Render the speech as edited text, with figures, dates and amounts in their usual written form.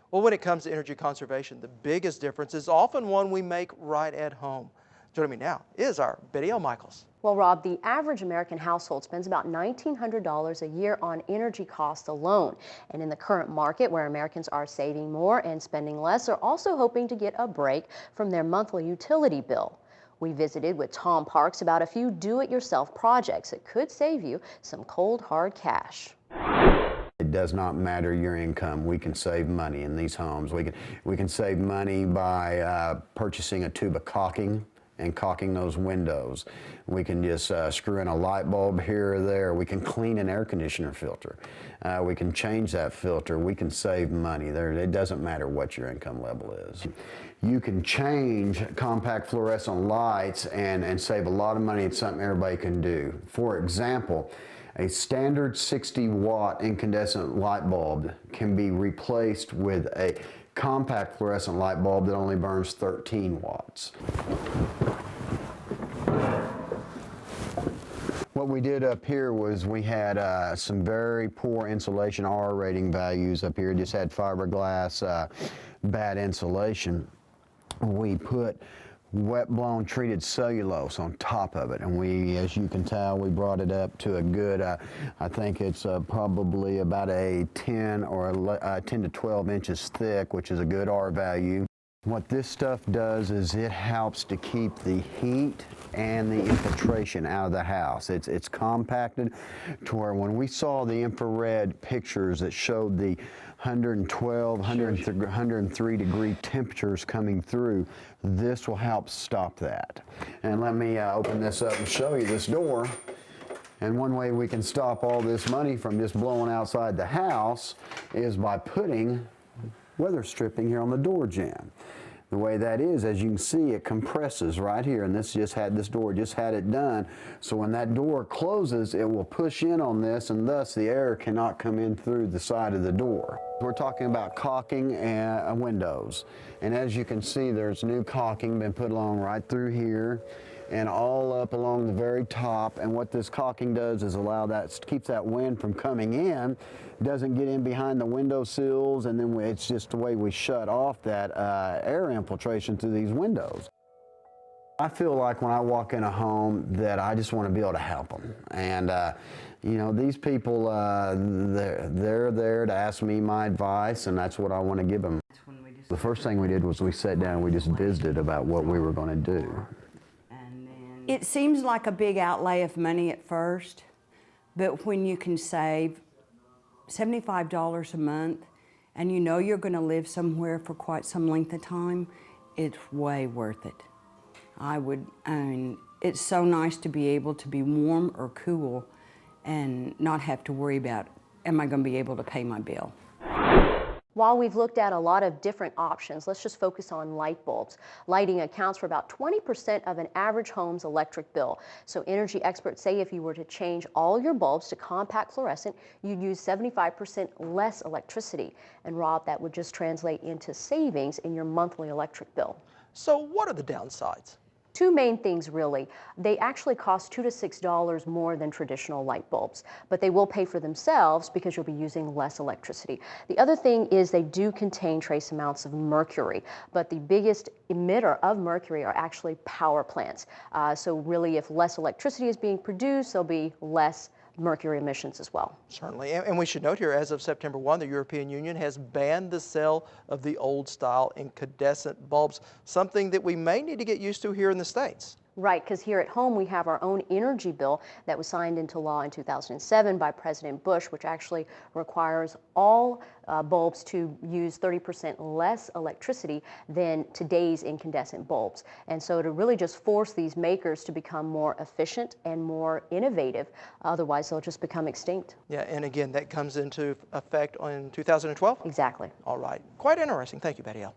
Well, when it comes to energy conservation, the biggest difference is often one we make right at home. Joining me now is our Betty L. Michaels. Well, Rob, the average American household spends about $1,900 a year on energy costs alone. And in the current market, where Americans are saving more and spending less, are also hoping to get a break from their monthly utility bill. We visited with Tom Parks about a few do-it-yourself projects that could save you some cold, hard cash. It does not matter your income. We can save money in these homes. We can save money by purchasing a tube of caulking and caulking those windows. We can just screw in a light bulb here or there. We can clean an air conditioner filter. We can change that filter. We can save money there. It doesn't matter what your income level is. You can change compact fluorescent lights and save a lot of money. It's something everybody can do. For example, a standard 60-watt incandescent light bulb can be replaced with a compact fluorescent light bulb that only burns 13 watts. What we did up here was we had some very poor insulation R rating values up here. Just had fiberglass, bad insulation. We put wet blown treated cellulose on top of it, and we, as you can tell, we brought it up to a good I think it's probably about a 10 to 12 inches thick, which is a good R value. What this stuff does is it helps to keep the heat and the infiltration out of the house. It's compacted to where when we saw the infrared pictures that showed the 112, 103 degree temperatures coming through, this will help stop that. And let me open this up and show you this door. And one way we can stop all this money from just blowing outside the house is by putting weather stripping here on the door jamb. The way that is, as you can see, it compresses right here, and this door just had it done. So when that door closes, it will push in on this, and thus the air cannot come in through the side of the door. We're talking about caulking and windows. And as you can see, there's new caulking been put along right through here and all up along the very top. And what this caulking does is keeps that wind from coming in, doesn't get in behind the window sills, and then it's just the way we shut off that air infiltration through these windows. I feel like when I walk in a home that I just want to be able to help them. And you know, these people, they're there to ask me my advice, and that's what I want to give them. The first thing we did was we sat down and we just visited about what we were going to do. It seems like a big outlay of money at first, but when you can save $75 a month and you know you're going to live somewhere for quite some length of time, it's way worth it. I mean, it's so nice to be able to be warm or cool and not have to worry about, am I going to be able to pay my bill? While we've looked at a lot of different options, let's just focus on light bulbs. Lighting accounts for about 20% of an average home's electric bill. So energy experts say if you were to change all your bulbs to compact fluorescent, you'd use 75% less electricity. And Rob, that would just translate into savings in your monthly electric bill. So what are the downsides? Two main things, really. They actually cost $2 to $6 more than traditional light bulbs, but they will pay for themselves because you'll be using less electricity. The other thing is they do contain trace amounts of mercury, but the biggest emitter of mercury are actually power plants. So really, if less electricity is being produced, there'll be less mercury emissions as well. Certainly, and we should note here, as of September 1, the European Union has banned the sale of the old style incandescent bulbs, something that we may need to get used to here in the States. Right, because here at home we have our own energy bill that was signed into law in 2007 by President Bush, which actually requires all bulbs to use 30% less electricity than today's incandescent bulbs. And so to really just force these makers to become more efficient and more innovative, otherwise they'll just become extinct. Yeah, and again, that comes into effect in 2012? Exactly. All right. Quite interesting. Thank you, Betty L.